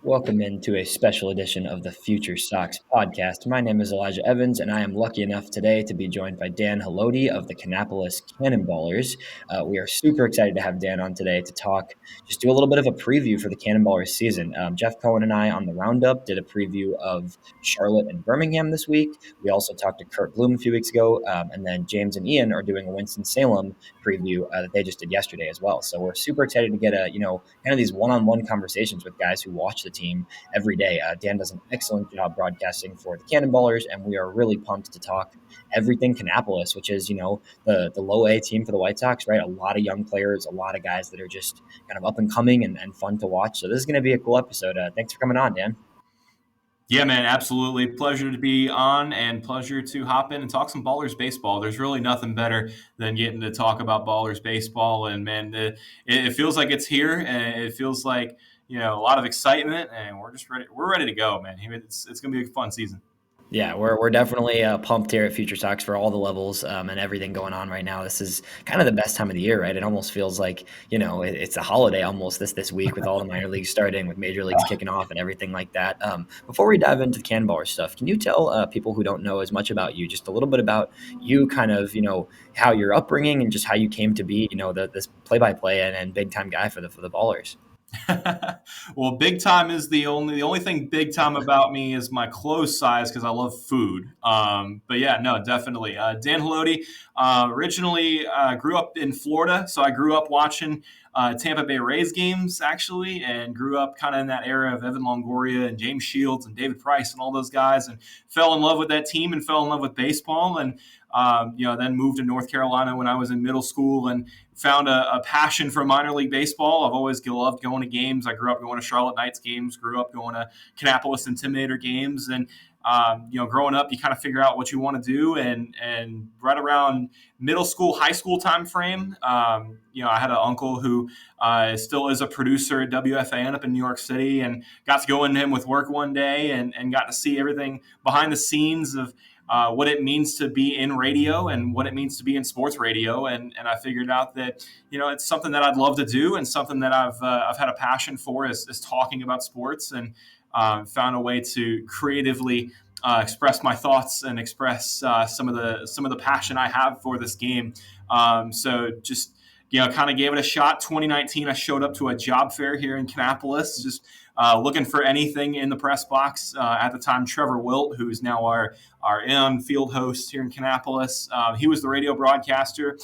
Welcome into a special edition of the FutureSox podcast. My name is Elijah Evans, and I am lucky enough today to be joined by Dan Helotie of the Kannapolis Cannon Ballers. We are super excited to have Dan on today to talk, just do a little bit of a preview for the Cannon Ballers season. Jeff Cohen and I on the Roundup did a preview of Charlotte and Birmingham this week. We also talked to Kurt Bloom a few weeks ago, and then James and Ian are doing a Winston-Salem preview that they just did yesterday as well. So we're super excited to get kind of these one-on-one conversations with guys who watch the team every day. Dan does an excellent job broadcasting for the Cannonballers, and we are really pumped to talk everything Kannapolis, which is, the low A team for the White Sox, right? A lot of young players, a lot of guys that are just kind of up and coming and fun to watch. So this is going to be a cool episode. Thanks for coming on, Dan. Yeah, man, absolutely. Pleasure to be on and pleasure to hop in and talk some Ballers baseball. There's really nothing better than getting to talk about Ballers baseball. And, man, it feels like it's here, and it feels like, a lot of excitement, and we're just ready. We're ready to go, man. It's going to be a fun season. Yeah, we're definitely pumped here at FutureSox for all the levels and everything going on right now. This is kind of the best time of the year, right? It almost feels like it's a holiday almost this week with all the minor leagues starting, with major leagues kicking off and everything like that. Before we dive into the Cannonballer stuff, can you tell people who don't know as much about you just a little bit about you, kind of how your upbringing and just how you came to be this play-by-play and big time guy for the Ballers? Well, big time is the only thing big time about me is my clothes size because I love food. But yeah, no, definitely. Dan Helotie originally grew up in Florida, so I grew up watching Tampa Bay Rays games actually, and grew up kind of in that era of Evan Longoria and James Shields and David Price and all those guys, and fell in love with that team and fell in love with baseball, and then moved to North Carolina when I was in middle school and found a passion for minor league baseball. I've always loved going to games. I grew up going to Charlotte Knights games, grew up going to Kannapolis Intimidator games. And, growing up, you kind of figure out what you want to do. And right around middle school, high school time frame, I had an uncle who still is a producer at WFAN up in New York City, and got to go into him with work one day and got to see everything behind the scenes of what it means to be in radio and what it means to be in sports radio. And I figured out that, it's something that I'd love to do, and something that I've had a passion for is talking about sports, and found a way to creatively express my thoughts and express some of the passion I have for this game. So just, kind of gave it a shot. 2019, I showed up to a job fair here in Kannapolis, just looking for anything in the press box. At the time, Trevor Wilt, who's now our on-field host here in Kannapolis, he was the radio broadcaster.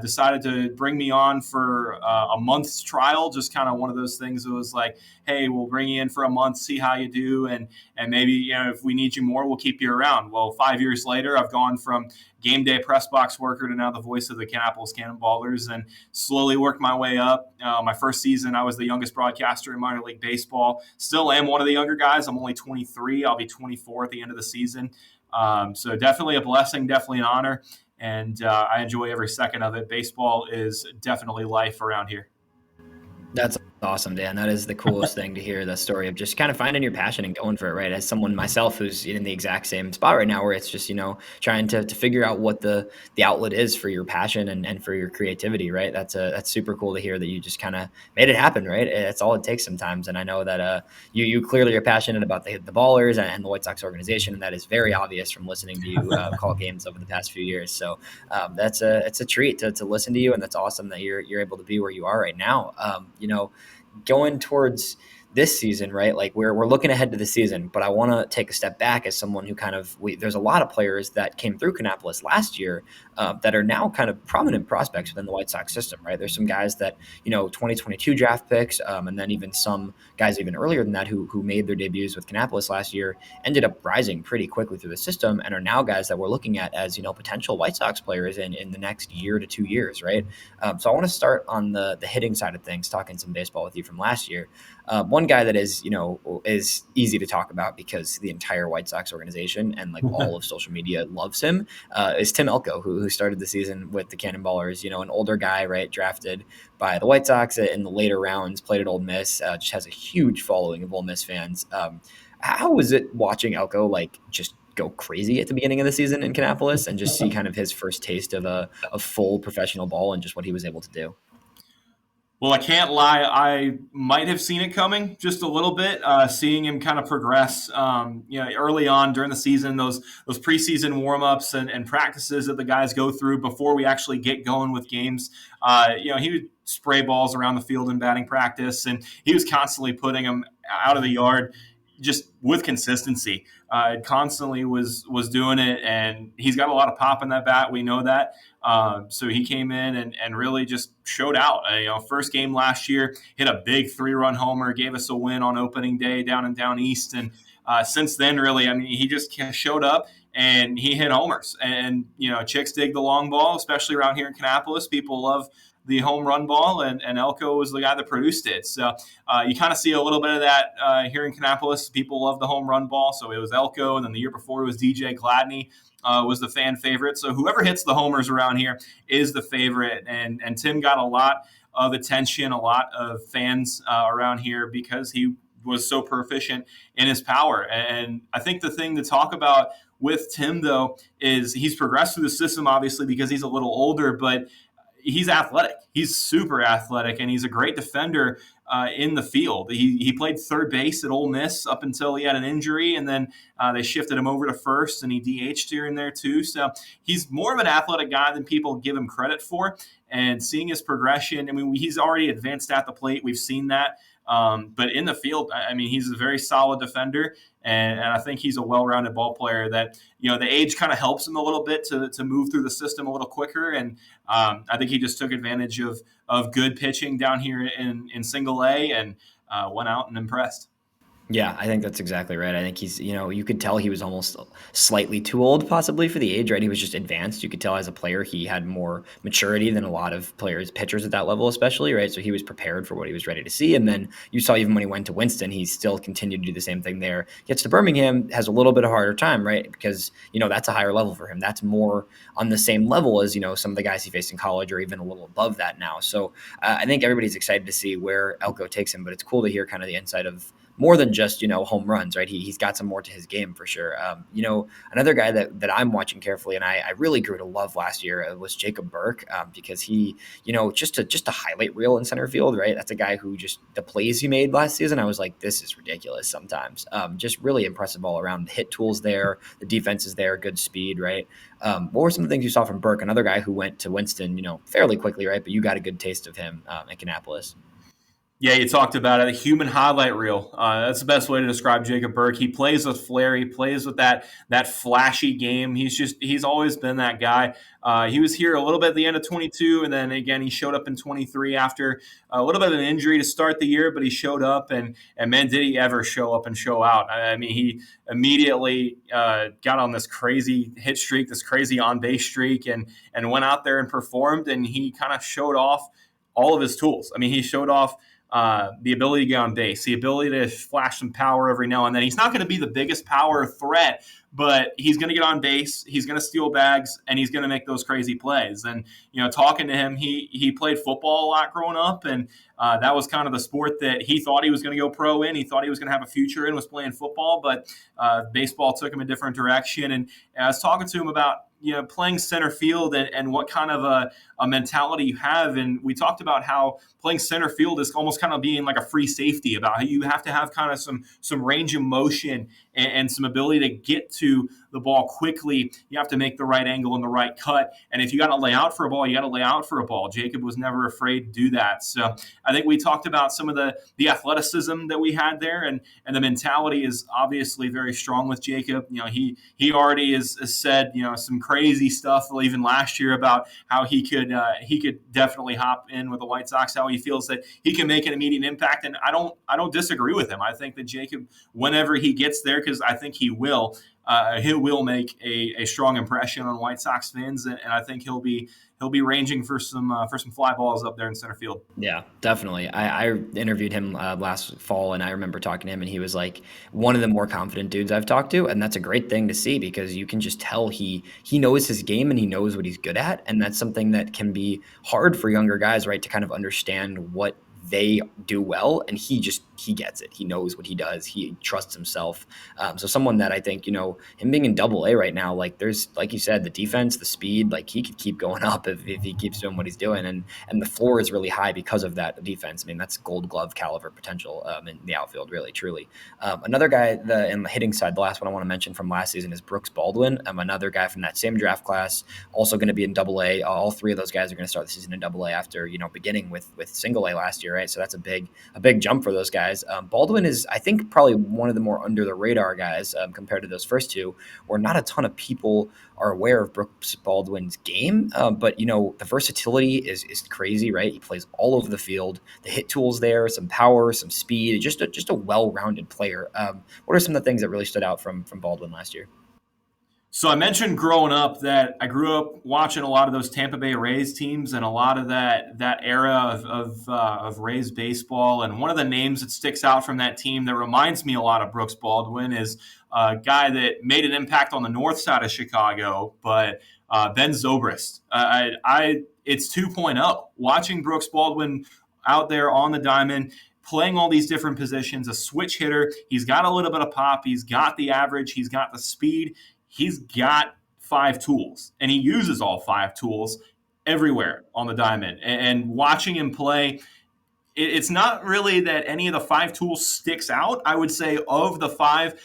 Decided to bring me on for a month's trial, just kind of one of those things that was like, hey, we'll bring you in for a month, see how you do, and maybe if we need you more, we'll keep you around. Well, 5 years later, I've gone from game day press box worker to now the voice of the Kannapolis Cannon Ballers, and slowly worked my way up. My first season, I was the youngest broadcaster in minor league baseball. Still am one of the younger guys. I'm only 23. I'll be 24 at the end of the season. So definitely a blessing, definitely an honor. And I enjoy every second of it. Baseball is definitely life around here. That's awesome, Dan. That is the coolest thing to hear, the story of just kind of finding your passion and going for it, right? As someone myself who's in the exact same spot right now, where it's just, trying to figure out what the outlet is for your passion and for your creativity, right? That's super cool to hear that you just kind of made it happen, right? It's all it takes sometimes. And I know that you clearly are passionate about the Ballers and the White Sox organization, and that is very obvious from listening to you call games over the past few years. So it's a treat to listen to you, and that's awesome that you're able to be where you are right now. Going towards this season, right? Like we're looking ahead to the season, but I want to take a step back as someone who there's a lot of players that came through Kannapolis last year that are now kind of prominent prospects within the White Sox system, right? There's some guys that, 2022 draft picks, and then even some guys even earlier than that who made their debuts with Kannapolis last year, ended up rising pretty quickly through the system and are now guys that we're looking at as, potential White Sox players in the next year to 2 years, right? So I want to start on the hitting side of things, talking some baseball with you from last year. One guy that is easy to talk about because the entire White Sox organization and all of social media loves him is Tim Elko, who started the season with the Cannon Ballers. An older guy, right, drafted by the White Sox in the later rounds, played at Ole Miss, just has a huge following of Ole Miss fans. How was it watching Elko just go crazy at the beginning of the season in Kannapolis and just see kind of his first taste of a full professional ball and just what he was able to do? Well, I can't lie. I might have seen it coming just a little bit, seeing him kind of progress. Early on during the season, those preseason warmups and practices that the guys go through before we actually get going with games. He would spray balls around the field in batting practice, and he was constantly putting them out of the yard, just with consistency. Constantly was doing it, and he's got a lot of pop in that bat. We know that. So he came in and really just showed out. First game last year, hit a big 3-run homer, gave us a win on opening day down in Down East. And since then, really, I mean, he just showed up and he hit homers. And, chicks dig the long ball, especially around here in Kannapolis. People love the home run ball, and Elko was the guy that produced it. So you kind of see a little bit of that here in Kannapolis. People love the home run ball. So it was Elko, and then the year before it was DJ Gladney. Was the fan favorite. So whoever hits the homers around here is the favorite. And Tim got a lot of attention, a lot of fans around here because he was so proficient in his power. And I think the thing to talk about with Tim, though, is he's progressed through the system, obviously, because he's a little older, but he's athletic. He's super athletic, and he's a great defender in the field. He played third base at Ole Miss up until he had an injury, and then they shifted him over to first, and he DH'd here and there too. So he's more of an athletic guy than people give him credit for. And seeing his progression, I mean, he's already advanced at the plate. We've seen that. But in the field, I mean, he's a very solid defender, and I think he's a well-rounded ball player that, the age kind of helps him a little bit to move through the system a little quicker. And I think he just took advantage of good pitching down here in Single A and went out and impressed. Yeah, I think that's exactly right. I think he's, you could tell he was almost slightly too old possibly for the age, right? He was just advanced. You could tell as a player he had more maturity than a lot of pitchers at that level especially, right? So he was prepared for what he was ready to see. And then you saw even when he went to Winston, he still continued to do the same thing there. Gets to Birmingham, has a little bit of a harder time, right? Because, that's a higher level for him. That's more on the same level as, some of the guys he faced in college or even a little above that now. So I think everybody's excited to see where Elko takes him, but it's cool to hear kind of the inside of more than just, home runs, right? He's got some more to his game for sure. Another guy that I'm watching carefully and I really grew to love last year was Jacob Burke because he, just a highlight reel in center field, right? That's a guy who just the plays he made last season, I was like, this is ridiculous sometimes. Just really impressive all around. The hit tools there, the defense is there, good speed, right? What were some of the things you saw from Burke? Another guy who went to Winston, fairly quickly, right? But you got a good taste of him at Kannapolis. Yeah, you talked about it. A human highlight reel. That's the best way to describe Jacob Burke. He plays with flair. He plays with that flashy game. He's always been that guy. He was here a little bit at the end of 22, and then again he showed up in 23 after a little bit of an injury to start the year, but he showed up and man, did he ever show up and show out? I mean, he immediately got on this crazy hit streak, this crazy on base streak, and went out there and performed, and he kind of showed off all of his tools. I mean, he showed off the ability to get on base, the ability to flash some power every now and then. He's not going to be the biggest power threat, but he's going to get on base, he's going to steal bags, and he's going to make those crazy plays. And, talking to him, he played football a lot growing up, and that was kind of the sport that he thought he was going to go pro in. He thought he was going to have a future in, was playing football, but baseball took him a different direction. And I was talking to him about, playing center field and what kind of a mentality you have. And we talked about how playing center field is almost kind of being like a free safety, about how you have to have kind of some range of motion and some ability to get to the ball quickly. You have to make the right angle and the right cut. And if you got to lay out for a ball, you got to lay out for a ball. Jacob was never afraid to do that. So I think we talked about some of the athleticism that we had there, and the mentality is obviously very strong with Jacob. He already has said, some crazy stuff even last year about how he could definitely hop in with the White Sox, how he feels that he can make an immediate impact. And I don't disagree with him. I think that Jacob, whenever he gets there, because I think he will make a strong impression on White Sox fans, and I think he'll be ranging for some fly balls up there in center field. Yeah, definitely. I interviewed him last fall, and I remember talking to him, and he was like one of the more confident dudes I've talked to, and that's a great thing to see because you can just tell he knows his game and he knows what he's good at, and that's something that can be hard for younger guys, right, to kind of understand what they do well, and he gets it. He knows what he does. He trusts himself. So someone that I think, him being in Double A right now, like there's, like you said, the defense, the speed, like he could keep going up if he keeps doing what he's doing, and the floor is really high because of that defense. I mean, that's Gold Glove caliber potential in the outfield, really, truly. Another guy in the hitting side, the last one I want to mention from last season is Brooks Baldwin. Another guy from that same draft class, also going to be in Double A. All three of those guys are going to start the season in Double A after beginning with Single A last year, right? So that's a big jump for those guys. Baldwin is, I think, probably one of the more under the radar guys compared to those first two, where not a ton of people are aware of Brooks Baldwin's game, but the versatility is crazy, right? He plays all over the field. The hit tools there, some power, some speed, just a well-rounded player. What are some of the things that really stood out from Baldwin last year? So I mentioned growing up that I grew up watching a lot of those Tampa Bay Rays teams and a lot of that era of Rays baseball. And one of the names that sticks out from that team that reminds me a lot of Brooks Baldwin is a guy that made an impact on the north side of Chicago, but Ben Zobrist. It's 2.0. Watching Brooks Baldwin out there on the diamond, playing all these different positions, a switch hitter. He's got a little bit of pop. He's got the average. He's got the speed. He's got 5 tools, and he uses all 5 tools everywhere on the diamond. And watching him play, it's not really that any of the 5 tools sticks out. I would say of the 5,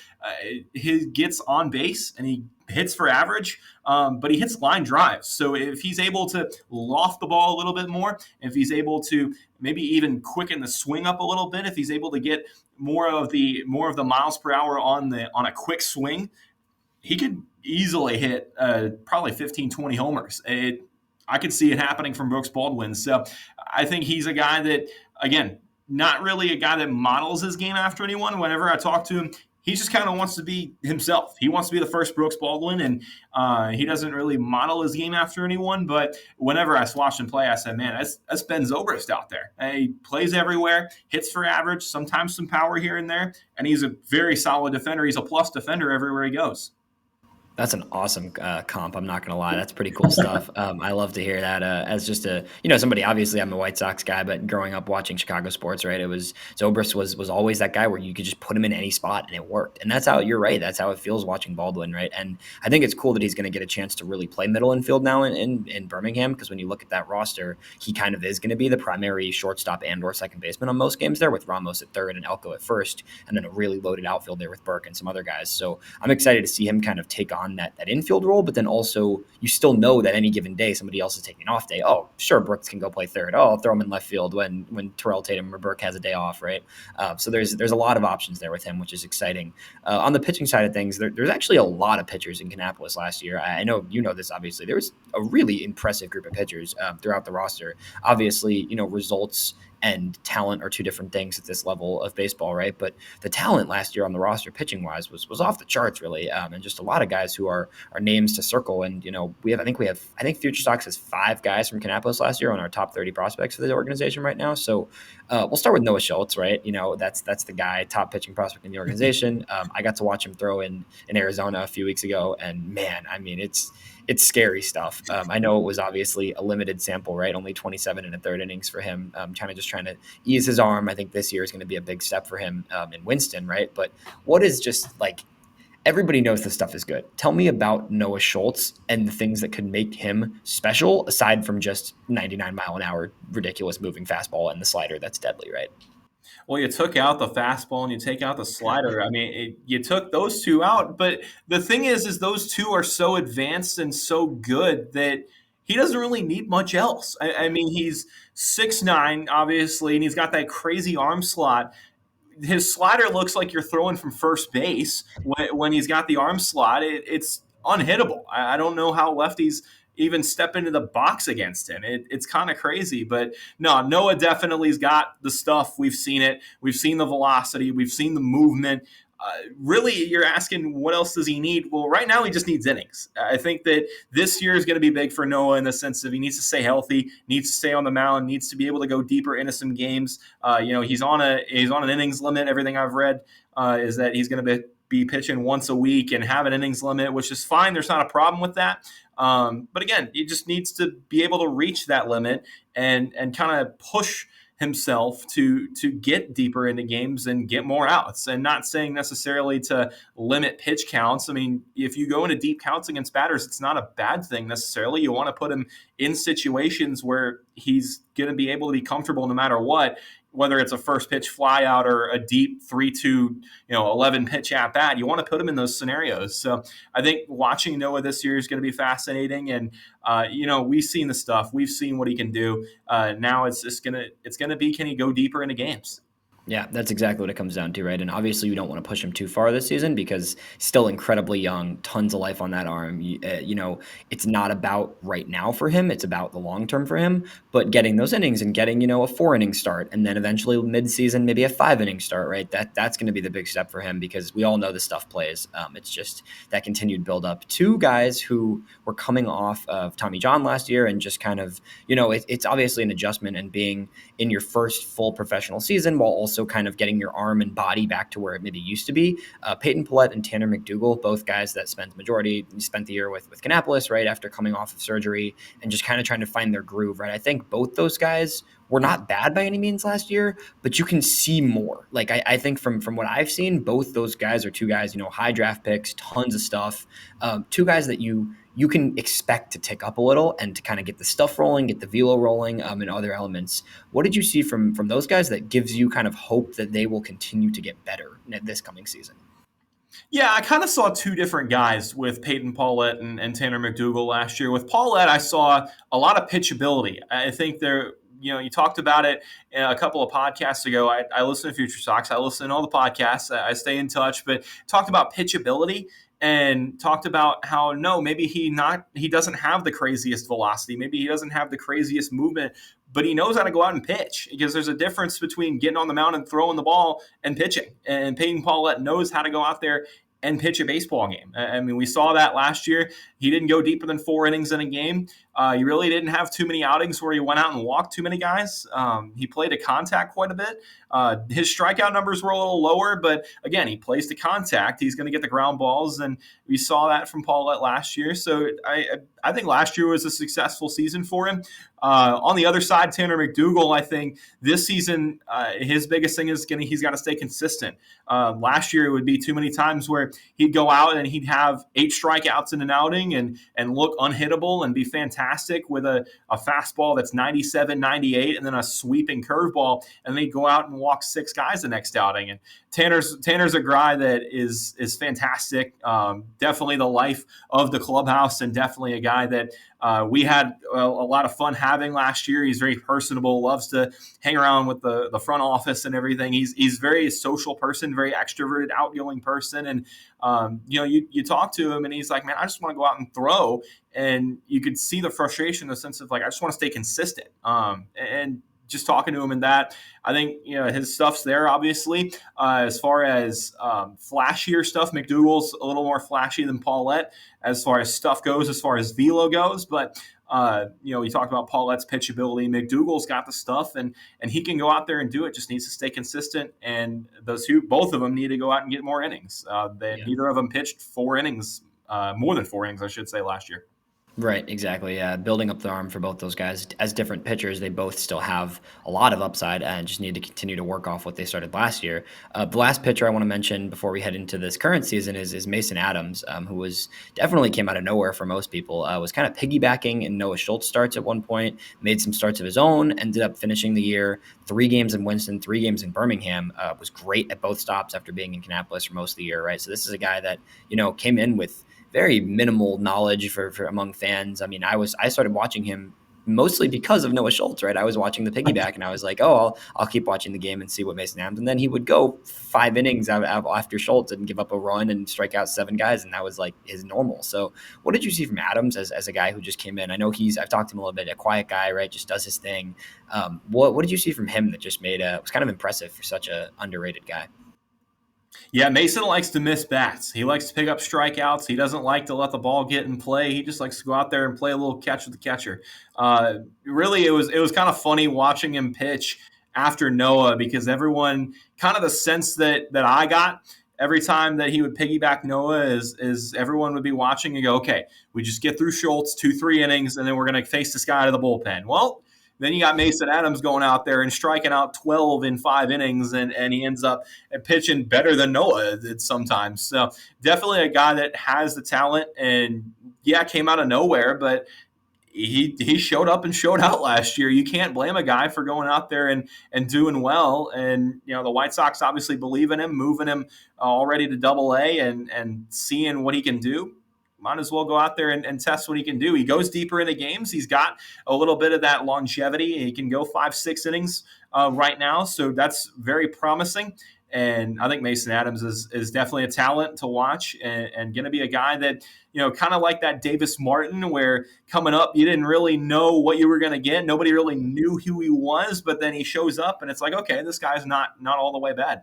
he gets on base and he hits for average, but he hits line drives. So if he's able to loft the ball a little bit more, if he's able to maybe even quicken the swing up a little bit, if he's able to get more of the miles per hour on a quick swing, he could easily hit probably 15, 20 homers. I could see it happening from Brooks Baldwin. So I think he's a guy that, again, not really a guy that models his game after anyone. Whenever I talk to him, he just kind of wants to be himself. He wants to be the first Brooks Baldwin, and he doesn't really model his game after anyone. But whenever I watched him play, I said, man, that's Ben Zobrist out there. He plays everywhere, hits for average, sometimes some power here and there, and he's a very solid defender. He's a plus defender everywhere he goes. That's an awesome comp. I'm not going to lie. That's pretty cool stuff. I love to hear that as just somebody, obviously I'm a White Sox guy, but growing up watching Chicago sports, right, it was Zobrist was always that guy where you could just put him in any spot and it worked. And that's how, you're right, that's how it feels watching Baldwin, right? And I think it's cool that he's going to get a chance to really play middle infield now in Birmingham, because when you look at that roster, he kind of is going to be the primary shortstop and or second baseman on most games there, with Ramos at third and Elko at first, and then a really loaded outfield there with Burke and some other guys. So I'm excited to see him kind of take on that infield role, but then also you still know that any given day somebody else is taking an off day. Oh, sure, Brooks can go play third. Oh, I'll throw him in left field when Terrell Tatum or Burke has a day off, right? So there's a lot of options there with him, which is exciting. On the pitching side of things, there's actually a lot of pitchers in Kannapolis last year. I know you know this, obviously. There was a really impressive group of pitchers throughout the roster. Obviously, results and talent are two different things at this level of baseball, right? But the talent last year on the roster, pitching wise, was off the charts, really, and just a lot of guys who are names to circle. And I think FutureSox has 5 guys from Kannapolis last year on our top 30 prospects for the organization right now. So we'll start with Noah Schultz, right? That's the guy, top pitching prospect in the organization. I got to watch him throw in Arizona a few weeks ago, and man, I mean, it's scary stuff. I know it was obviously a limited sample, right? Only 27 in the third innings for him. Trying to ease his arm. I think this year is going to be a big step for him in Winston, right? But what is just like, everybody knows this stuff is good. Tell me about Noah Schultz and the things that could make him special, aside from just 99 mile an hour, ridiculous moving fastball and the slider that's deadly, right? Well, you took out the fastball and you take out the slider. I mean, you took those 2 out. But the thing is those 2 are so advanced and so good that he doesn't really need much else. I mean, he's 6'9", obviously, and he's got that crazy arm slot. His slider looks like you're throwing from first base when he's got the arm slot. It's unhittable. I don't know how lefties even step into the box against him. It's kind of crazy. But no, Noah definitely's got the stuff. We've seen it. We've seen the velocity. We've seen the movement. Really, you're asking what else does he need? Well, right now he just needs innings. I think that this year is going to be big for Noah in the sense of he needs to stay healthy, needs to stay on the mound, needs to be able to go deeper into some games. He's on an innings limit. Everything I've read is that he's going to be pitching once a week and have an innings limit, which is fine. There's not a problem with that. But again, he just needs to be able to reach that limit and kind of push himself to get deeper into games and get more outs. And not saying necessarily to limit pitch counts. I mean, if you go into deep counts against batters, it's not a bad thing necessarily. You want to put him in situations where he's going to be able to be comfortable no matter what, whether it's a first pitch fly out or a deep 3-2, 11 pitch at bat. You want to put him in those scenarios. So I think watching Noah this year is going to be fascinating. And, we've seen the stuff. We've seen what he can do. Now it's going to be, can he go deeper into games? Yeah, that's exactly what it comes down to, right? And obviously, we don't want to push him too far this season because he's still incredibly young, tons of life on that arm. It's not about right now for him; it's about the long term for him. But getting those innings and getting a 4-inning start, and then eventually mid-season maybe a 5-inning start, right? That's going to be the big step for him because we all know this stuff plays. It's just that continued build up. Two guys who were coming off of Tommy John last year, and just kind of it's obviously an adjustment and being in your first full professional season while also kind of getting your arm and body back to where it maybe used to be. Payton, Paulette, and Tanner McDougall, both guys that spent the year with Kannapolis, right, after coming off of surgery and just kind of trying to find their groove, right? I think both those guys were not bad by any means last year, but you can see more. Like I think from what I've seen, both those guys are two guys, high draft picks, tons of stuff, two guys that you can expect to tick up a little and to kind of get the stuff rolling, get the velo rolling, and other elements. What did you see from those guys that gives you kind of hope that they will continue to get better this coming season? Yeah, I kind of saw two different guys with Payton Paulette and Tanner McDougall last year. With Paulette, I saw a lot of pitchability. I think you talked about it a couple of podcasts ago. I listen to FutureSox. I listen to all the podcasts. I stay in touch, but talked about pitchability and talked about how maybe he doesn't have the craziest velocity. Maybe he doesn't have the craziest movement, but he knows how to go out and pitch, because there's a difference between getting on the mound and throwing the ball and pitching. And Payton Paulette knows how to go out there and pitch a baseball game. I mean, we saw that last year. He didn't go deeper than 4 innings in a game. He really didn't have too many outings where he went out and walked too many guys. He played to contact quite a bit. His strikeout numbers were a little lower, but again, he plays to contact. He's going to get the ground balls, and we saw that from Paulette last year. So I think last year was a successful season for him. On the other side, Tanner McDougall, I think this season, his biggest thing is he's got to stay consistent. Last year, it would be too many times where he'd go out and he'd have 8 strikeouts in an outing and look unhittable and be fantastic with a fastball that's 97, 98, and then a sweeping curveball, and then he'd go out and walk 6 guys the next outing. And Tanner's a guy that is fantastic. Definitely the life of the clubhouse, and definitely a guy that we had a lot of fun having last year. He's very personable, loves to hang around with the front office and everything. He's very social person, very extroverted, outgoing person. And, you talk to him and he's like, man, I just want to go out and throw. And you could see the frustration, the sense of like, I just want to stay consistent. And just talking to him in that, I think, his stuff's there, obviously. As far as flashier stuff, McDougall's a little more flashy than Paulette as far as stuff goes, as far as velo goes. But, we talked about Paulette's pitchability. McDougall's got the stuff, and he can go out there and do it. Just needs to stay consistent. And both of them need to go out and get more innings. Neither of them pitched 4 innings, more than 4 innings, I should say, last year. Right, exactly. Yeah, building up the arm for both those guys as different pitchers, they both still have a lot of upside and just need to continue to work off what they started last year. The last pitcher I want to mention before we head into this current season is Mason Adams, who was definitely came out of nowhere for most people. Was kind of piggybacking in Noah Schultz starts at one point, made some starts of his own, ended up finishing the year 3 games in Winston, 3 games in Birmingham. Was great at both stops after being in Kannapolis for most of the year, right? So this is a guy that came in with very minimal knowledge for among fans. I mean, I started watching him mostly because of Noah Schultz, right? I was watching the piggyback and I was like, oh, I'll keep watching the game and see what Mason Adams. And then he would go 5 innings after Schultz and give up a run and strike out 7 guys. And that was like his normal. So what did you see from Adams as a guy who just came in? I know I've talked to him a little bit, a quiet guy, right? Just does his thing. What did you see from him that just was kind of impressive for such a underrated guy? Yeah, Mason likes to miss bats. He likes to pick up strikeouts. He doesn't like to let the ball get in play. He just likes to go out there and play a little catch with the catcher. Really, it was kind of funny watching him pitch after Noah, because everyone kind of the sense that I got every time that he would piggyback Noah is everyone would be watching and go, okay, we just get through Schultz 2-3 innings, and then we're going to face this guy out of the bullpen. Well, Then you got Mason Adams going out there and striking out 12 in 5 innings, and he ends up pitching better than Noah did sometimes. So definitely a guy that has the talent, and yeah, came out of nowhere, but he showed up and showed out last year. You can't blame a guy for going out there and doing well. And the White Sox obviously believe in him, moving him already to Double-A, and seeing what he can do. Might as well go out there and test what he can do. He goes deeper into games. He's got a little bit of that longevity. He can go 5-6 innings right now, so that's very promising. And I think Mason Adams is definitely a talent to watch, and going to be a guy that, kind of like that Davis Martin, where coming up, you didn't really know what you were going to get. Nobody really knew who he was, but then he shows up and it's like, okay, this guy's not all the way bad.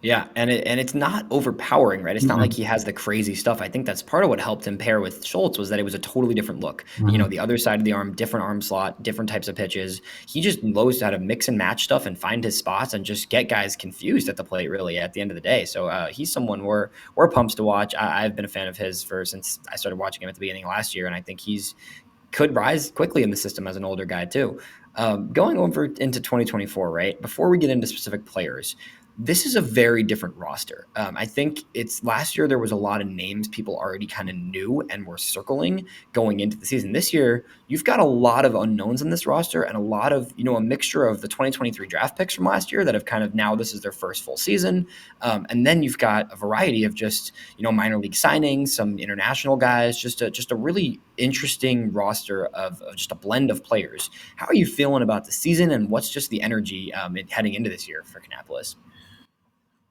Yeah, and it's not overpowering, right? It's not like he has the crazy stuff. I think that's part of what helped him pair with Schultz, was that it was a totally different look. The other side of the arm, different arm slot, different types of pitches. He just knows how to mix and match stuff and find his spots and just get guys confused at the plate, really, at the end of the day. So he's someone we're pumped to watch. I've been a fan of his since I started watching him at the beginning of last year, and I think could rise quickly in the system as an older guy too. Going over into 2024, right? Before we get into specific players, this is a very different roster. I think it's last year there was a lot of names people already kind of knew and were circling going into the season. This year, you've got a lot of unknowns in this roster, and a lot of, a mixture of the 2023 draft picks from last year that have kind of now this is their first full season. And then you've got a variety of just, minor league signings, some international guys, just a really interesting roster of just a blend of players. How are you feeling about the season, and what's just the energy heading into this year for Kannapolis?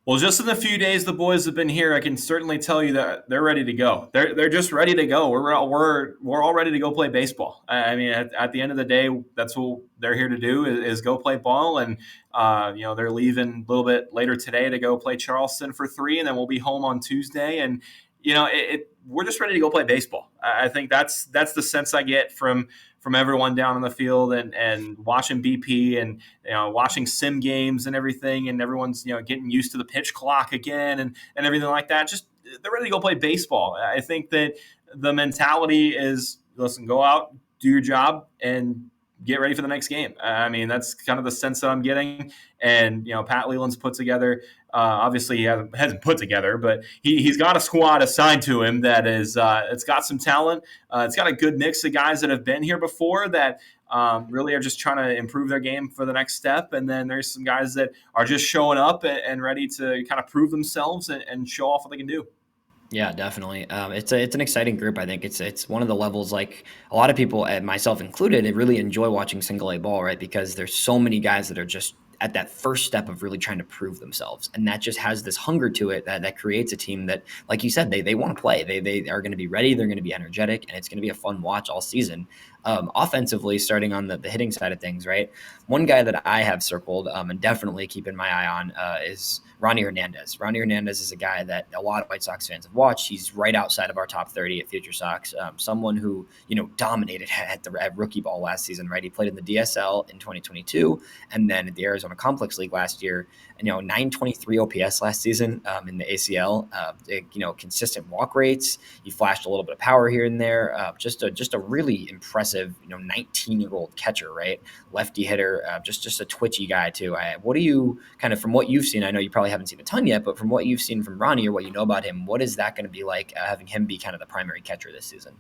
Well, just in the few days the boys have been here, I can certainly tell you that they're ready to go. They're just ready to go. We're all ready to go play baseball. I mean, at the end of the day, that's what they're here to do is go play ball. And they're leaving a little bit later today to go play Charleston for 3, and then we'll be home on Tuesday. And we're just ready to go play baseball. I think that's the sense I get from everyone down on the field, and watching BP, and watching sim games and everything, and everyone's getting used to the pitch clock again, and everything like that. Just they're ready to go play baseball. I think that the mentality is, listen, go out, do your job, and get ready for the next game. I mean, that's kind of the sense that I'm getting. And Pat Leland's put together. Obviously, he hasn't put together, but he's got a squad assigned to him that is it's got some talent. It's got a good mix of guys that have been here before that really are just trying to improve their game for the next step. And then there's some guys that are just showing up and ready to kind of prove themselves and show off what they can do. Yeah, definitely. It's an exciting group. I think it's one of the levels, like a lot of people, myself included, really enjoy watching single A ball, right? Because there's so many guys that are just at that first step of really trying to prove themselves, and that just has this hunger to it that creates a team that, like you said, they want to play. They are going to be ready. They're going to be energetic, and it's going to be a fun watch all season. Offensively, starting on the hitting side of things, right? One guy that I have circled and definitely keeping my eye on is Ronnie Hernandez. Ronnie Hernandez is a guy that a lot of White Sox fans have watched. He's right outside of our top 30 at FutureSox. Someone who dominated at rookie ball last season, right? He played in the DSL in 2022, and then at the Arizona Complex League last year. 923 OPS last season in the ACL. Consistent walk rates. He flashed a little bit of power here and there. Just a really impressive 19-year-old catcher, right? Lefty hitter. Just a twitchy guy too. What do you kind of, from what you've seen? I know you probably haven't seen a ton yet, but from what you've seen from Ronnie or what you know about him, what is that going to be like having him be kind of the primary catcher this season?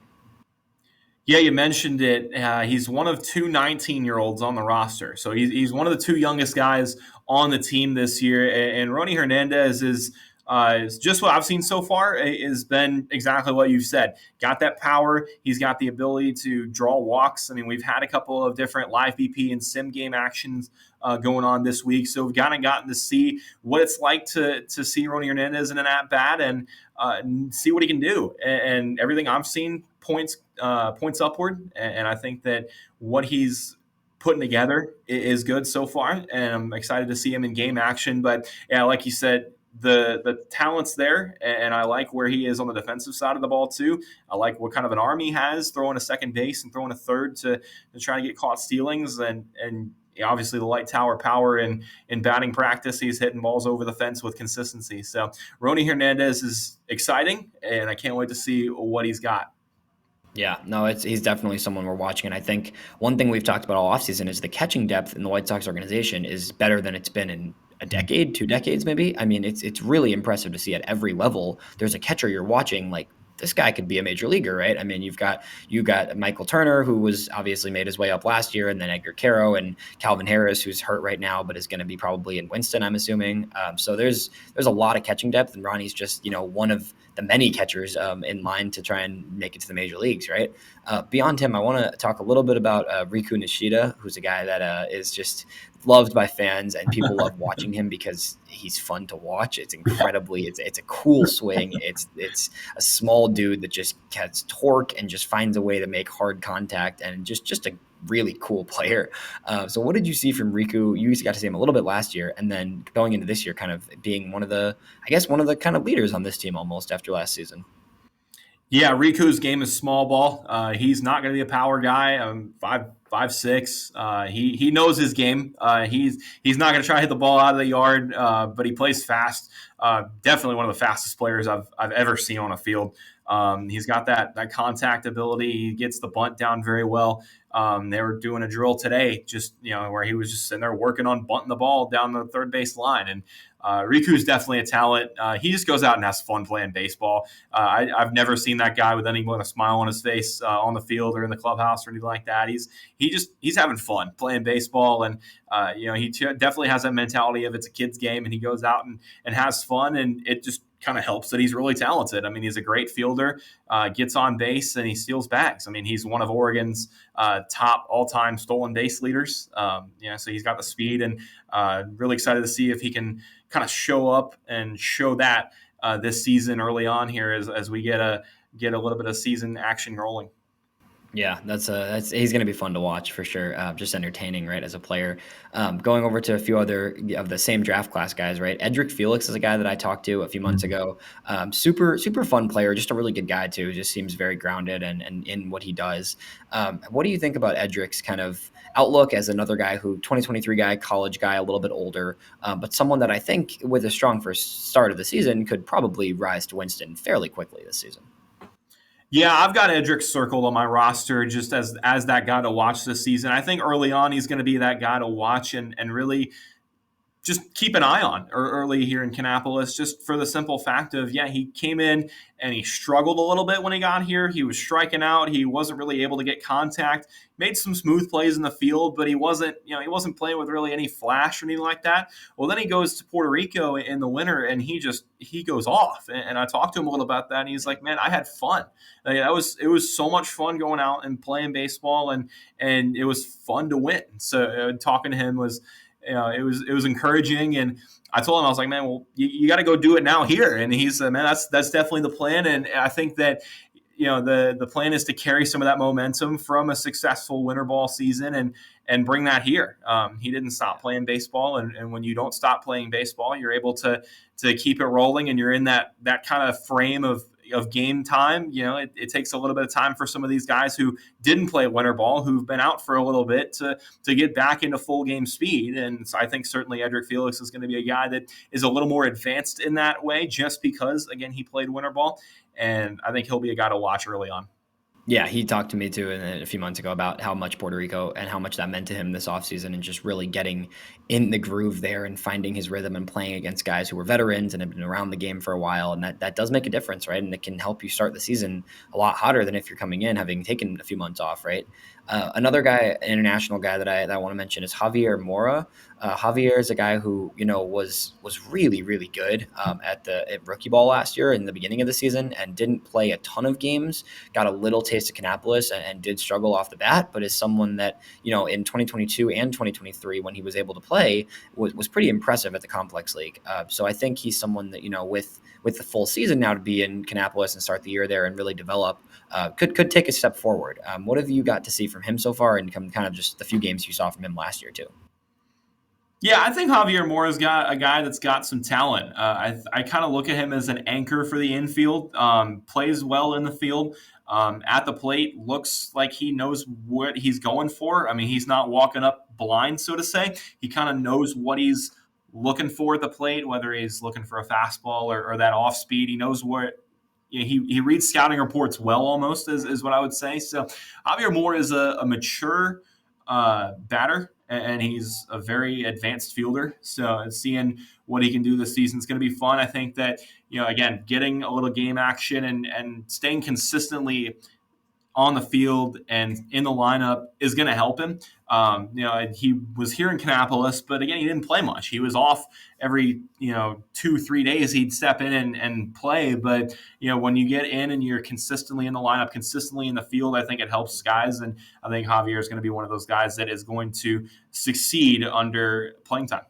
Yeah, you mentioned it. He's one of two 19-year-olds on the roster. So he's one of the two youngest guys on the team this year. And Ronnie Hernandez is just what I've seen so far has been exactly what you've said. Got that power. He's got the ability to draw walks. I mean, we've had a couple of different live BP and sim game actions going on this week. So we've kind of gotten to see what it's like to see Ronnie Hernandez in an at-bat and see what he can do. And everything I've seen points upward. And I think that what he's putting together is good so far. And I'm excited to see him in game action. But yeah, like you said, the talent's there, and I like where he is on the defensive side of the ball too. I like what kind of an arm he has, throwing a second base and throwing a third to try to get caught stealings, and obviously the light tower power in batting practice. He's hitting balls over the fence with consistency. So Ronnie Hernandez is exciting, and I can't wait to see what he's got. Yeah, no, he's definitely someone we're watching. And I think one thing we've talked about all offseason is the catching depth in the White Sox organization is better than it's been in a decade, 2 decades, maybe. I mean, it's really impressive to see at every level. There's a catcher you're watching like this guy could be a major leaguer, right? I mean, you got Michael Turner, who was obviously made his way up last year, and then Edgar Caro and Calvin Harris, who's hurt right now, but is going to be probably in Winston, I'm assuming. So there's a lot of catching depth, and Ronnie's just one of the many catchers in line to try and make it to the major leagues, right? Beyond him, I want to talk a little bit about Riku Nishida, who's a guy that is just loved by fans and people love watching him because he's fun to watch. It's incredibly, it's a cool swing. It's a small dude that just gets torque and just finds a way to make hard contact and just a really cool player. So what did you see from Riku? You got to see him a little bit last year, and then going into this year, kind of being one of the kind of leaders on this team almost after last season. Yeah, Riku's game is small ball. He's not going to be a power guy. 5'6". He knows his game. He's not going to try to hit the ball out of the yard, but he plays fast. Definitely one of the fastest players I've ever seen on a field. He's got that contact ability. He gets the bunt down very well. They were doing a drill today, just where he was just sitting there working on bunting the ball down the third base line, and Riku's definitely a talent. He just goes out and has fun playing baseball. I've never seen that guy with anyone a smile on his face on the field or in the clubhouse or anything like that. He's having fun playing baseball, and he definitely has that mentality of it's a kid's game, and he goes out and has fun, and it just kind of helps that he's really talented. I mean, he's a great fielder, gets on base, and he steals bags. I mean, he's one of Oregon's top all-time stolen base leaders. So he's got the speed, and really excited to see if he can kind of show up and show that this season early on here as we get a little bit of season action rolling. Yeah, that's he's going to be fun to watch for sure. Just entertaining, right, as a player. Going over to a few other of the same draft class guys, right? Eddy Felix is a guy that I talked to a few months ago. Super fun player, just a really good guy too. Just seems very grounded and in what he does. What do you think about Edric's kind of outlook as another guy who 2023 guy, college guy, a little bit older, but someone that I think with a strong first start of the season could probably rise to Winston fairly quickly this season. Yeah, I've got Edric circled on my roster just as that guy to watch this season. I think early on he's going to be that guy to watch and really just keep an eye on early here in Kannapolis, just for the simple fact of, he came in and he struggled a little bit when he got here. He was striking out. He wasn't really able to get contact, made some smooth plays in the field, but he wasn't playing with really any flash or anything like that. Well, then he goes to Puerto Rico in the winter and he goes off. And I talked to him a little about that. And he's like, man, I had fun. Like, it was so much fun going out and playing baseball, and it was fun to win. So talking to him was, it was encouraging, and I told him, I was like, man, well, you got to go do it now here. And he said, man, that's definitely the plan. And I think that the plan is to carry some of that momentum from a successful winter ball season and bring that here. He didn't stop playing baseball, and when you don't stop playing baseball, you're able to keep it rolling, and you're in that kind of frame of game time. It takes a little bit of time for some of these guys who didn't play winter ball, who've been out for a little bit, to get back into full game speed. And so I think certainly Eddy Felix is going to be a guy that is a little more advanced in that way, just because, again, he played winter ball. And I think he'll be a guy to watch early on. Yeah, he talked to me too a few months ago about how much Puerto Rico and how much that meant to him this offseason, and just really getting in the groove there and finding his rhythm and playing against guys who were veterans and have been around the game for a while. And that does make a difference, right? And it can help you start the season a lot hotter than if you're coming in having taken a few months off, right? Another guy, international guy that I want to mention is Javier Moore. Javier is a guy who was really really good at rookie ball last year in the beginning of the season, and didn't play a ton of games. Got a little taste of Kannapolis and did struggle off the bat, but is someone that in 2022 and 2023 when he was able to play was pretty impressive at the Complex League. So I think he's someone that with the full season now to be in Kannapolis and start the year there and really develop could take a step forward. What have you got to see from him so far, and kind of just the few games you saw from him last year too? Yeah, I think Javier Moore has got a guy that's got some talent. I kind of look at him as an anchor for the infield. Plays well in the field. At the plate, looks like he knows what he's going for. I mean, he's not walking up blind, so to say. He kind of knows what he's looking for at the plate, whether he's looking for a fastball or that off speed. He knows he reads scouting reports well, almost is what I would say. So Javier Moore is a mature batter, and he's a very advanced fielder. So seeing what he can do this season is going to be fun. I think that, again, getting a little game action and staying consistently on the field and in the lineup is going to help him. He was here in Kannapolis, but again, he didn't play much. He was off every 2-3 days. He'd step in and play. But when you get in and you're consistently in the lineup, consistently in the field, I think it helps guys. And I think Javier is going to be one of those guys that is going to succeed under playing time.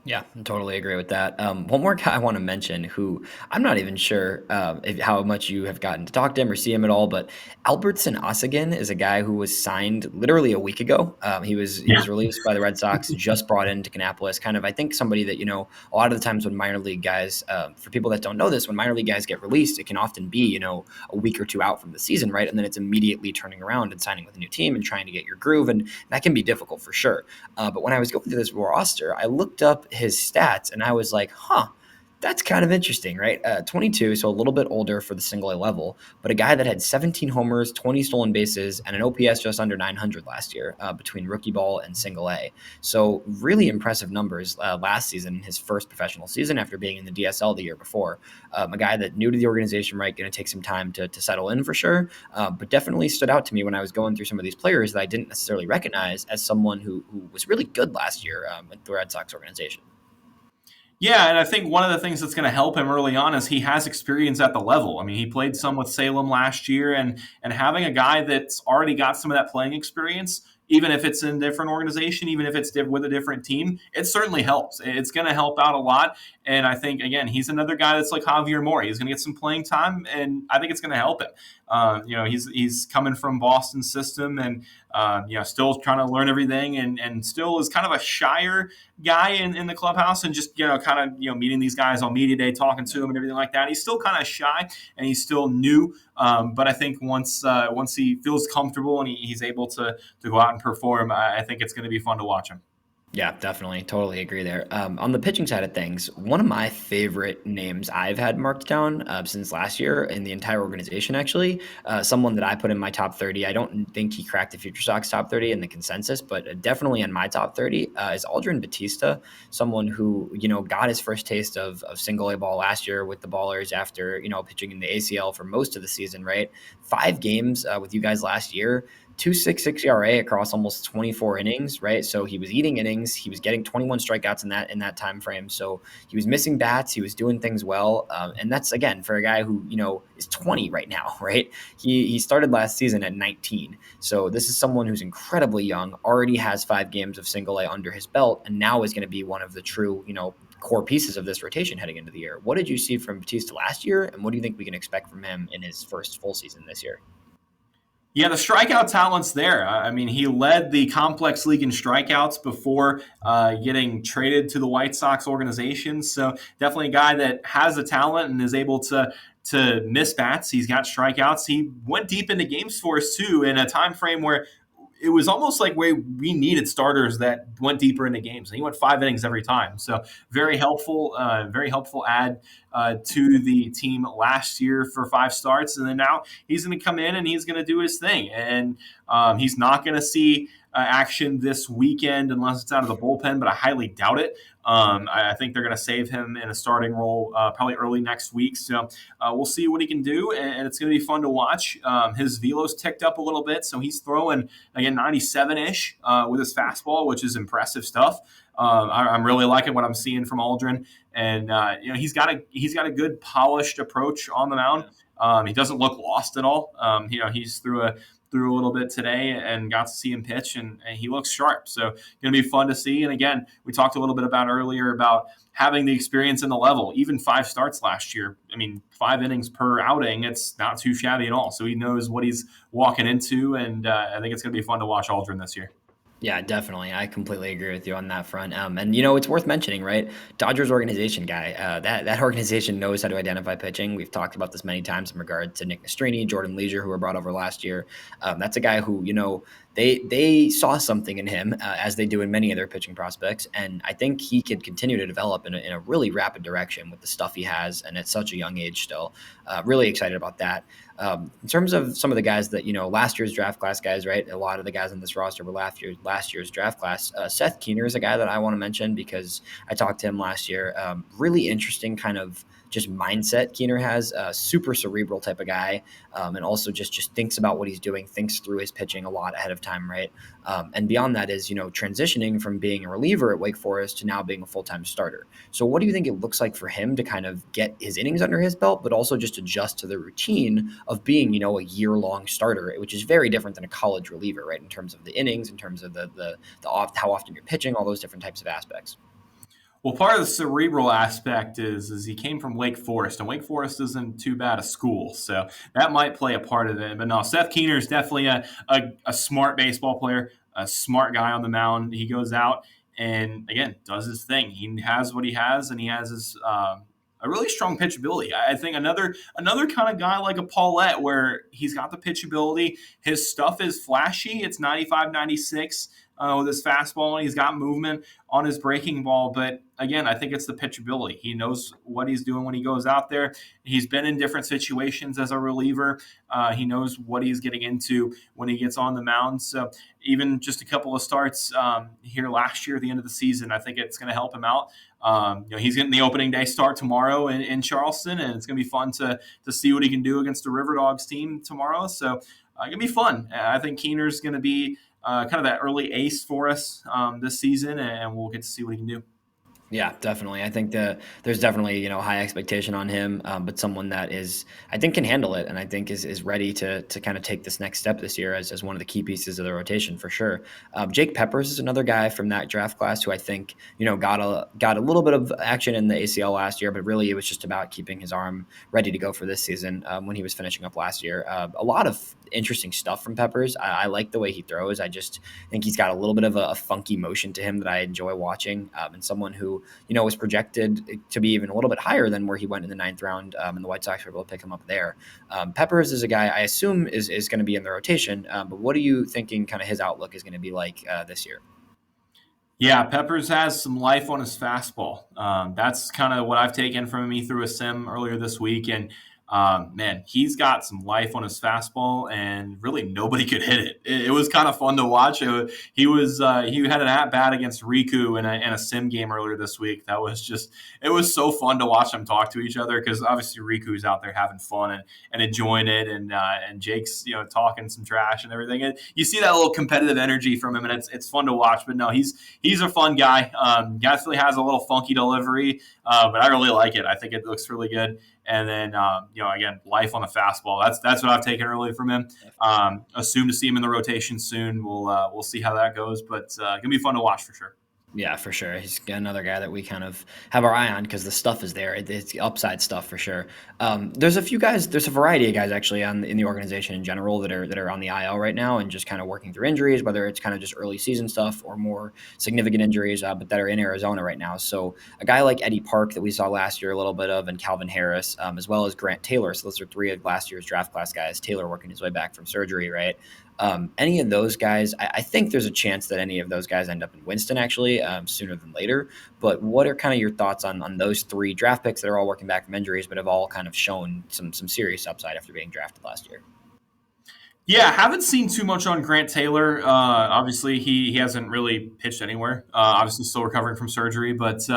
Yeah, I totally agree with that. One more guy I want to mention who I'm not even sure how much you have gotten to talk to him or see him at all, but Albertson Oigan is a guy who was signed literally a week ago. He was released by the Red Sox, just brought into Kannapolis. Kind of, I think somebody that, a lot of the times when minor league guys, for people that don't know this, when minor league guys get released, it can often be, a week or two out from the season, right? And then it's immediately turning around and signing with a new team and trying to get your groove. And that can be difficult for sure. But when I was going through this roster, I looked up his stats and I was like, that's kind of interesting, right? 22, so a little bit older for the single A level, but a guy that had 17 homers, 20 stolen bases, and an OPS just under 900 last year between rookie ball and single A. So really impressive numbers last season, his first professional season after being in the DSL the year before. A guy that new to the organization, right? Going to take some time to settle in for sure, but definitely stood out to me when I was going through some of these players that I didn't necessarily recognize as someone who was really good last year with the Red Sox organization. Yeah, and I think one of the things that's going to help him early on is he has experience at the level. I mean, he played some with Salem last year, and having a guy that's already got some of that playing experience, even if it's in a different organization, even if it's with a different team, it certainly helps. It's going to help out a lot. And I think, again, he's another guy that's like Javier Moore. He's going to get some playing time, and I think it's going to help him. He's coming from Boston's system and, still trying to learn everything and still is kind of a shyer guy in the clubhouse and just, meeting these guys on media day, talking to them and everything like that. He's still kind of shy and he's still new. But I think once he feels comfortable and he's able to go out and perform, I think it's going to be fun to watch him. Yeah, definitely. Totally agree there. On the pitching side of things, one of my favorite names I've had marked down since last year in the entire organization, actually, someone that I put in my top 30. I don't think he cracked the FutureSox top 30 in the consensus, but definitely in my top 30 is Aldren Batista, someone who, got his first taste of single A ball last year with the Ballers after, pitching in the ACL for most of the season, right? 5 games with you guys last year. 2.66 ERA across almost 24 innings, right? So he was eating innings. He was getting 21 strikeouts in that time frame. So he was missing bats. He was doing things well, and that's again for a guy who is 20 right now, right? He started last season at 19. So this is someone who's incredibly young, already has 5 games of single A under his belt, and now is going to be one of the true core pieces of this rotation heading into the year. What did you see from Batista last year, and what do you think we can expect from him in his first full season this year? Yeah, the strikeout talent's there. I mean, he led the complex league in strikeouts before getting traded to the White Sox organization. So definitely a guy that has the talent and is able to miss bats. He's got strikeouts. He went deep into games for us too in a time frame where it was almost like we needed starters that went deeper into games. And he went 5 innings every time. So very helpful add to the team last year for 5 starts. And then now he's going to come in and he's going to do his thing. And he's not going to see action this weekend unless it's out of the bullpen, but I highly doubt it. I think they're going to save him in a starting role probably early next week. So we'll see what he can do, and it's going to be fun to watch. His velo's ticked up a little bit, so he's throwing, again, 97-ish with his fastball, which is impressive stuff. I'm really liking what I'm seeing from Aldren, and he's got a good polished approach on the mound. He doesn't look lost at all. He's threw a little bit today and got to see him pitch, and he looks sharp. So going to be fun to see. And again, we talked a little bit earlier about having the experience in the level, even 5 starts last year. I mean, 5 innings per outing, it's not too shabby at all. So he knows what he's walking into, and I think it's going to be fun to watch Aldren this year. Yeah, definitely. I completely agree with you on that front. And it's worth mentioning, right? Dodgers organization guy. That organization knows how to identify pitching. We've talked about this many times in regard to Nick Nastrini, Jordan Leisure, who were brought over last year. That's a guy who they saw something in him, as they do in many of their pitching prospects, and I think he could continue to develop in a really rapid direction with the stuff he has, and at such a young age still. Really excited about that. In terms of some of the guys that, last year's draft class guys, right? A lot of the guys on this roster were last year's draft class. Seth Keiser is a guy that I want to mention because I talked to him last year. Really interesting kind of just mindset Keiser has, a super cerebral type of guy, and also just thinks about what he's doing, thinks through his pitching a lot ahead of time, right? And beyond that is, transitioning from being a reliever at Wake Forest to now being a full-time starter. So what do you think it looks like for him to kind of get his innings under his belt, but also just adjust to the routine of being, a year-long starter, which is very different than a college reliever, right? In terms of the innings, in terms of how often you're pitching, all those different types of aspects. Well, part of the cerebral aspect is he came from Wake Forest, and Wake Forest isn't too bad a school, so that might play a part of it. But no, Seth Keiser is definitely a smart baseball player, a smart guy on the mound. He goes out and, again, does his thing. He has what he has, and he has his a really strong pitchability. I think another kind of guy like a Paulette, where he's got the pitchability. His stuff is flashy. It's 95, 96 with his fastball, and he's got movement on his breaking ball. But again, I think it's the pitchability. He knows what he's doing when he goes out there. He's been in different situations as a reliever. He knows what he's getting into when he gets on the mound. So even just a couple of starts here last year at the end of the season, I think it's going to help him out. He's getting the opening day start tomorrow in Charleston, and it's going to be fun to see what he can do against the River Dogs team tomorrow. So it's going to be fun. I think Keiser's going to be kind of that early ace for us this season, and we'll get to see what he can do. Yeah, definitely. I think that there's definitely, high expectation on him, but someone that I think can handle it, and I think is ready to kind of take this next step this year as one of the key pieces of the rotation for sure. Jake Peppers is another guy from that draft class who I think, got a little bit of action in the ACL last year, but really it was just about keeping his arm ready to go for this season when he was finishing up last year. A lot of interesting stuff from Peppers. I like the way he throws. I just think he's got a little bit of a funky motion to him that I enjoy watching, and someone who was projected to be even a little bit higher than where he went in the 9th round, and the White Sox were able to pick him up there. Peppers is a guy I assume is going to be in the rotation, but what are you thinking kind of his outlook is going to be like this year? Yeah, Peppers has some life on his fastball. That's kind of what I've taken from him. He threw a sim earlier this week, and man, he's got some life on his fastball, and really nobody could hit it. It was kind of fun to watch. He had an at bat against Riku in a sim game earlier this week. It was so fun to watch them talk to each other, because obviously Riku's out there having fun and enjoying it, and Jake's talking some trash and everything. And you see that little competitive energy from him, and it's fun to watch. But no, he's a fun guy. Definitely has a little funky delivery, but I really like it. I think it looks really good. And then, again, life on the fastball. That's what I've taken early from him. Assume to see him in the rotation soon. We'll see how that goes, but it's gonna be fun to watch for sure. Yeah, for sure. He's another guy that we kind of have our eye on because the stuff is there. It's the upside stuff for sure. There's a few guys. There's a variety of guys actually in the organization in general that are on the IL right now and just kind of working through injuries, whether it's kind of just early season stuff or more significant injuries, but that are in Arizona right now. So a guy like Eddie Park that we saw last year a little bit of, and Calvin Harris, as well as Grant Taylor. So those are 3 of last year's draft class guys. Taylor working his way back from surgery, right? Any of those guys, I think there's a chance that any of those guys end up in Winston actually sooner than later. But what are kind of your thoughts on those 3 draft picks that are all working back from injuries, but have all kind of shown some serious upside after being drafted last year? Yeah, haven't seen too much on Grant Taylor. Obviously, he hasn't really pitched anywhere. Obviously, still recovering from surgery, but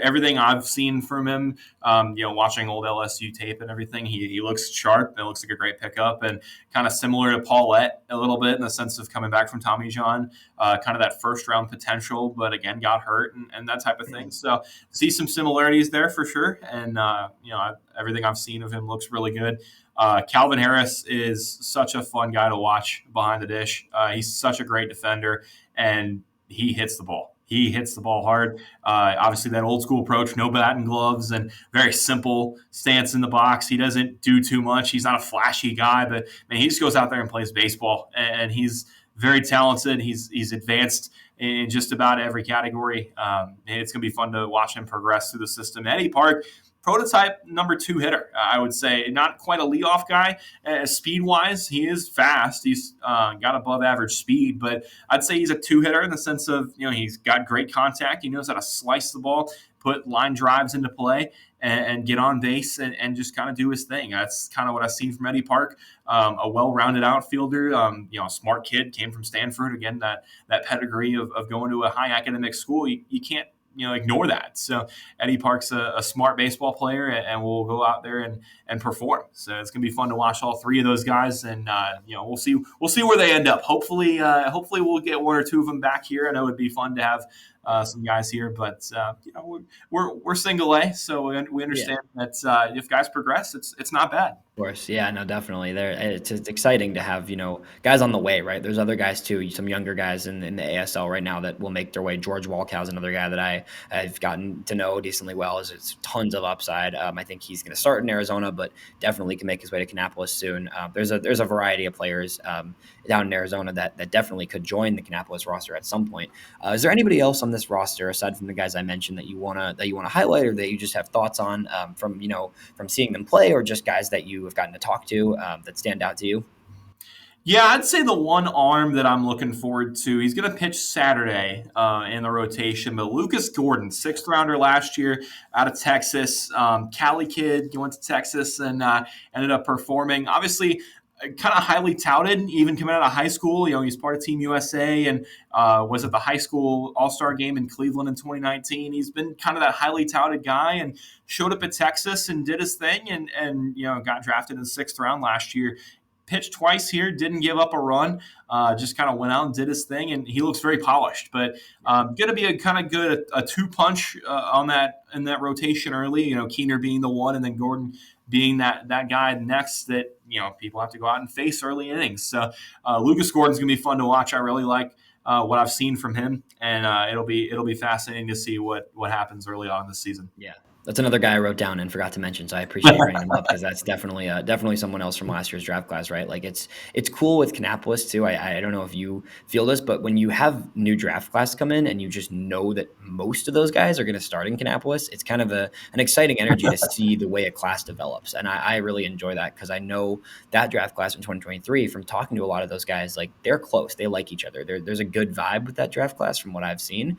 everything I've seen from him, watching old LSU tape and everything, he looks sharp. It looks like a great pickup, and kind of similar to Paulette a little bit in the sense of coming back from Tommy John, kind of that first round potential, but again got hurt and that type of thing. So see some similarities there for sure, and everything I've seen of him looks really good. Calvin Harris is such a fun guy to watch behind the dish. He's such a great defender, and he hits the ball. He hits the ball hard. Obviously, that old school approach, no bat and gloves, and very simple stance in the box. He doesn't do too much. He's not a flashy guy, but man, he just goes out there and plays baseball, and he's very talented. He's advanced in just about every category. And it's going to be fun to watch him progress through the system. Eddie Park, prototype number 2 hitter, I would say. Not quite a leadoff guy. Speed wise, he is fast. He's got above average speed, but I'd say he's a 2 hitter in the sense of, he's got great contact. He knows how to slice the ball, put line drives into play, and get on base and just kind of do his thing. That's kind of what I've seen from Eddie Park. A well-rounded outfielder, a smart kid, came from Stanford. Again, that pedigree of going to a high academic school, you can't ignore that. So Eddie Park's a smart baseball player, and will go out there and perform. So it's gonna be fun to watch all 3 of those guys, and we'll see where they end up. Hopefully we'll get 1 or 2 of them back here. I know it'd be fun to have some guys here, but we're single A, so we understand that if guys progress, it's not bad. Of course, yeah, no, definitely. It's exciting to have guys on the way, right? There's other guys too, some younger guys in the ASL right now that will make their way. George Walkow is another guy that I've gotten to know decently well. It's tons of upside. I think he's going to start in Arizona, but definitely can make his way to Kannapolis soon. There's a variety of players down in Arizona that definitely could join the Kannapolis roster at some point. Is there anybody else on this roster aside from the guys I mentioned that you wanna highlight, or that you just have thoughts on from seeing them play, or just guys that you have gotten to talk to that stand out to you? Yeah, I'd say the one arm that I'm looking forward to, he's going to pitch Saturday in the rotation, but Lucas Gordon, 6th rounder last year out of Texas, Cali kid, he went to Texas and ended up performing. Obviously, kind of highly touted, even coming out of high school. He's part of Team USA and was at the high school All-Star game in Cleveland in 2019. He's been kind of that highly touted guy and showed up at Texas and did his thing and got drafted in the 6th round last year. Pitched twice here, didn't give up a run, just kind of went out and did his thing, and he looks very polished. But going to be a kind of good a 2-punch in that rotation early. Keener being the one, and then Gordon being that guy next that people have to go out and face early innings. So Lucas Gordon's going to be fun to watch. I really like what I've seen from him, and it'll be fascinating to see what happens early on this season. Yeah. That's another guy I wrote down and forgot to mention, so I appreciate you bringing him up, because that's definitely someone else from last year's draft class, right? Like it's cool with Kannapolis too. I don't know if you feel this, but when you have new draft class come in and you just know that most of those guys are going to start in Kannapolis, it's kind of an exciting energy to see the way a class develops, and I really enjoy that, because I know that draft class in 2023 from talking to a lot of those guys, like they're close, they like each other. There's a good vibe with that draft class from what I've seen,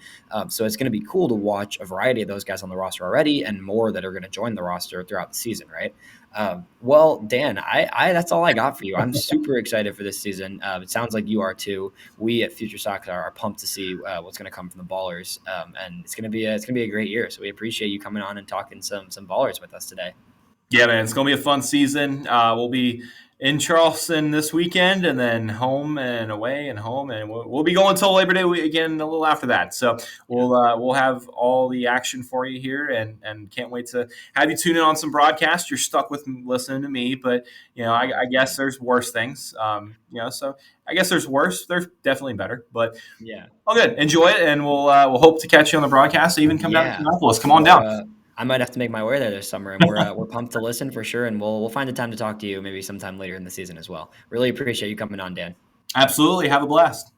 so it's going to be cool to watch a variety of those guys on the roster already, and more that are going to join the roster throughout the season, right? Well, Dan, I that's all I got for you. I'm super excited for this season. It sounds like you are too. We at FutureSox are pumped to see what's going to come from the Ballers, and it's going to be a great year. So we appreciate you coming on and talking some Ballers with us today. Yeah, man, it's going to be a fun season. We'll be in Charleston this weekend, and then home and away and home, and we'll be going till Labor Day again a little after that. So we'll have all the action for you here, and can't wait to have you tune in on some broadcasts. You're stuck with listening to me, but I guess there's worse things. So I guess there's worse. There's definitely better, but yeah, all good. Enjoy it, and we'll hope to catch you on the broadcast. Even come down to Kannapolis. Come on down. I might have to make my way there this summer, and we're pumped to listen for sure, and we'll find the time to talk to you maybe sometime later in the season as well. Really appreciate you coming on, Dan. Absolutely. Have a blast.